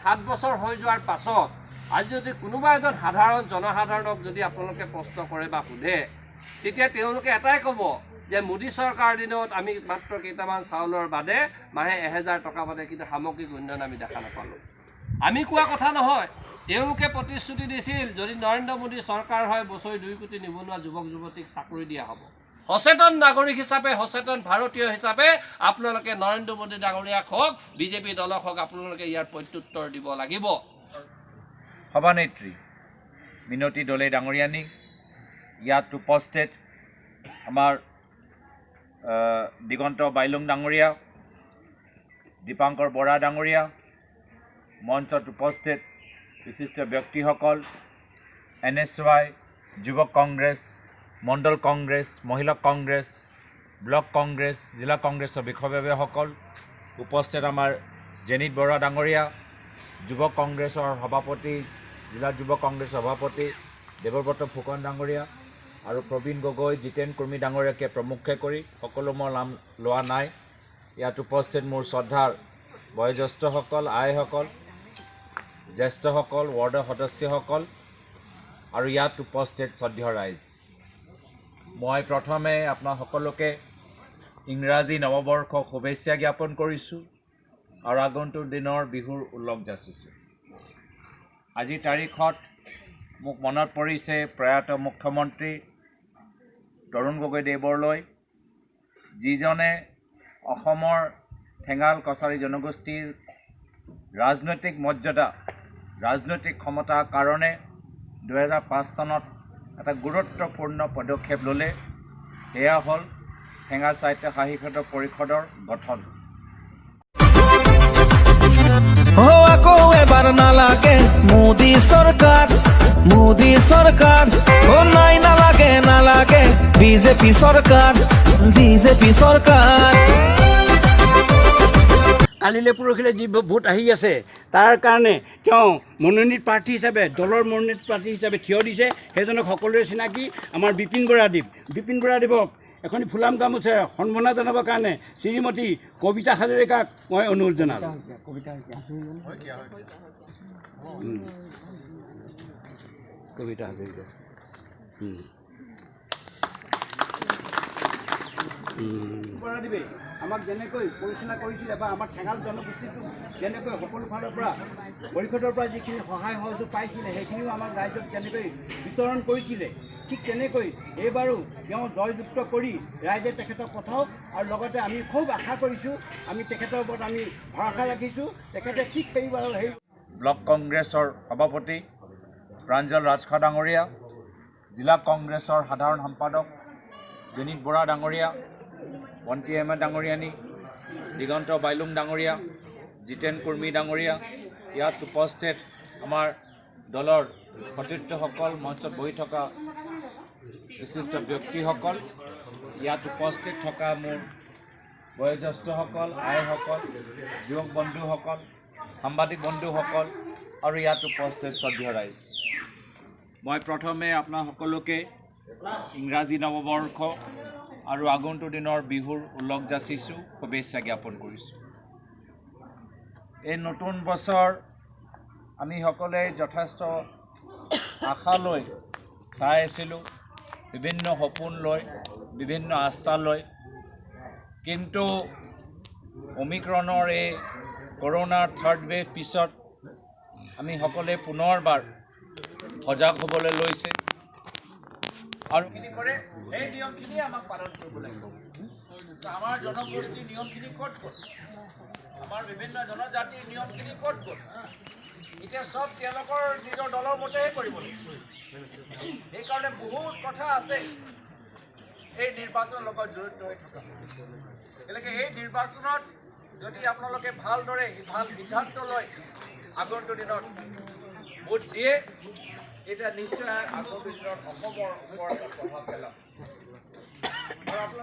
7 বছৰ হৈ যোৱাৰ পাছত আজি যদি কোনোবা এজন জনসাধাৰণক যদি আপোনালোকে প্ৰশ্ন কৰে বা সোধে তেতিয়া তেওঁলোকে এটাই ক'ব যে মোদী চৰকাৰৰ দিনত আমি মাত্ৰ কেইটামান চাউলৰ বাদে মাহে 1000 টকা বাদে কিন্তু সামগ্ৰিক উন্নয়ন আমি দেখা নাপালোঁ। আমি কোৱা কথা নহয়, তেওঁলোকে প্ৰতিশ্ৰুতি দিছিল যদি নৰেন্দ্ৰ মোদী চৰকাৰ হয় বছৰি 2 কোটি নিবনুৱা যুৱক যুৱতীক চাকৰি দিয়া হ'ব। সচেতন নাগৰিক হিচাপে সচেতন ভাৰতীয় হিচাপে আপোনালোকে নৰেন্দ্ৰ মোদী ডাঙৰীয়াক হওক বিজেপি দলক হওক আপোনালোকে ইয়াৰ প্ৰত্যুত্তৰ দিব লাগিব। সভানেত্ৰী মিনতী দলে ডাঙৰীয়ানী ইয়াত উপস্থিত আমাৰ দিগন্ত বাইলুং ডাঙৰীয়া, দীপাংকৰ বৰা ডাঙৰীয়া, মঞ্চত উপস্থিত বিশিষ্ট ব্যক্তিসকল, NSY, যুৱক কংগ্ৰেছ, মণ্ডল কংগ্ৰেছ, মহিলা কংগ্ৰেছ, ব্লক কংগ্ৰেছ, জিলা কংগ্ৰেছৰ বিষয়ববীয়াসকল, উপস্থিত আমাৰ জেনিত বৰা ডাঙৰীয়া, যুৱক কংগ্ৰেছৰ সভাপতি, জিলা যুৱ কংগ্ৰেছৰ সভাপতি দেৱব্ৰত ফুকন ডাঙৰীয়া আৰু প্ৰবীণ গগৈ, জিতেন কুৰ্মী ডাঙৰীয়াকে প্ৰমুখ্যে কৰি সকলো মই নাম লোৱা নাই। ইয়াত উপস্থিত মোৰ শ্ৰদ্ধাৰ বয়োজ্যেষ্ঠসকল, আইসকল, জ্যেষ্ঠসকল, ৱাৰ্ডৰ সদস্যসকল আৰু ইয়াত উপস্থিত শ্ৰদ্ধেয় ৰাইজ। মই প্ৰথমে আপোনাক সকলোকে ইংৰাজী নৱবৰ্ষক শুভেচ্ছা জ্ঞাপন কৰিছোঁ আৰু আগন্তুক দিনৰ বিহুৰ উল্লেখ যাচিছোঁ। আজিৰ তাৰিখত মোক মনত পৰিছে প্ৰয়াত মুখ্যমন্ত্ৰী তৰুণ গগৈদেৱলৈ, যিজনে অসমৰ ঠেঙাল কছাৰী জনগোষ্ঠীৰ ৰাজনৈতিক মৰ্যাদা, ৰাজনৈতিক ক্ষমতাৰ কাৰণে 2005 চনত এটা গুৰুত্বপূৰ্ণ পদক্ষেপ ল'লে। সেয়া হ'ল ঠেঙাল সাহিত্য সাহিত্য পৰিষদৰ গঠন। আকৌ এবাৰ নালাগে মোদী চৰকাৰ, মোদী চৰকাৰ নাই নালাগে নালাগে বিজেপি চৰকাৰ, বিজেপি চৰকাৰ। কালিলৈ পৰহিলৈ যি ভোট আহি আছে তাৰ কাৰণে তেওঁ মনোনীত প্ৰাৰ্থী হিচাপে, দলৰ মনোনীত প্ৰাৰ্থী হিচাপে থিয় দিছে। সেইজনক সকলোৰে চিনাকি আমাৰ বিপিন বৰাদেৱক এখনি ফুলাম গামোচা সম্বৰ্ধনা জনাবৰ কাৰণে শ্ৰীমতী কবিতা হাজৰিকাক মই অনুৰোধ জনালোঁ। কবিতা হাজৰিকা বৰাদেৱে আমাক যেনেকৈ পৰিচালনা কৰিছিলে বা আমাৰ ঠেঙাল জনগোষ্ঠীটো যেনেকৈ সকলো ফালৰ পৰা পৰিষদৰ পৰা যিখিনি সহায় সহযোগ পাইছিলে সেইখিনিও আমাক ৰাইজক যেনেকৈ বিতৰণ কৰিছিলে, ঠিক তেনেকৈ এইবাৰো তেওঁ জয়যুক্ত কৰি ৰাইজে তেখেতক পঠাওক। আৰু লগতে আমি খুব আশা কৰিছোঁ, আমি তেখেতৰ ওপৰত আমি ভৰসা ৰাখিছোঁ, তেখেতে ঠিক সেইবাৰ সেই ব্লক কংগ্ৰেছৰ সভাপতি প্ৰাঞ্জল ৰাজখোৱা ডাঙৰীয়া, জিলা কংগ্ৰেছৰ সাধাৰণ সম্পাদক জেনিত বৰা ডাঙৰীয়া, বন্তি আহমেদ ডাঙৰীয়ানী, দিগন্ত বাইলুং ডাঙৰীয়া, জিতেন কুৰ্মী ডাঙৰীয়া, ইয়াত উপস্থিত আমাৰ দলৰ সতীৰ্থসকল, মঞ্চত বহি থকা বিশিষ্ট ব্যক্তিসকল, ইয়াত উপস্থিত থকা মোৰ বয়োজ্যেষ্ঠসকল, আইসকল, যুৱক বন্ধুসকল, সাংবাদিক বন্ধুসকল আৰু ইয়াত উপস্থিত শ্ৰদ্ধেয় ৰাইজ। মই প্ৰথমে আপোনাৰ সকলোকে ইংৰাজী নৱবৰ্ষ আৰু আগন্তুক দিনৰ বিহুৰ উল্লেখ যাচিছোঁ, শুভেচ্ছা জ্ঞাপন কৰিছোঁ। এই নতুন বছৰ আমি সকলোৱে যথেষ্ট আশা লৈ চাই আছিলোঁ, বিভিন্ন সপোন লৈ, বিভিন্ন আস্থা লৈ, কিন্তু অমিক্ৰণৰ এই কৰোনাৰ থাৰ্ড ৱেভ পিছত আমি সকলোৱে পুনৰবাৰ সজাগ হ'বলৈ লৈছে আৰু কৰে সেই নিয়মখিনি আমাক পালন কৰিব লাগিব। আমাৰ জনগোষ্ঠীৰ নিয়মখিনি ক'ত গ'ল, আমাৰ বিভিন্ন জনজাতিৰ নিয়মখিনি ক'ত গ'ল, এতিয়া চব তেওঁলোকৰ নিজৰ দলৰ মতেহে কৰিব লাগিব। সেইকাৰণে বহুত কথা আছে এই নিৰ্বাচনৰ লগত জড়িত হৈ থকা। গতিকে এই নিৰ্বাচনত যদি আপোনালোকে ভালদৰে ভাল সিদ্ধান্ত লয় আগন্তুক দিনত ভোট দিয়ে, এতিয়া নিশ্চয় আগন্তুক দিনত অসমৰ ওপৰত প্ৰভাৱ পেলাব।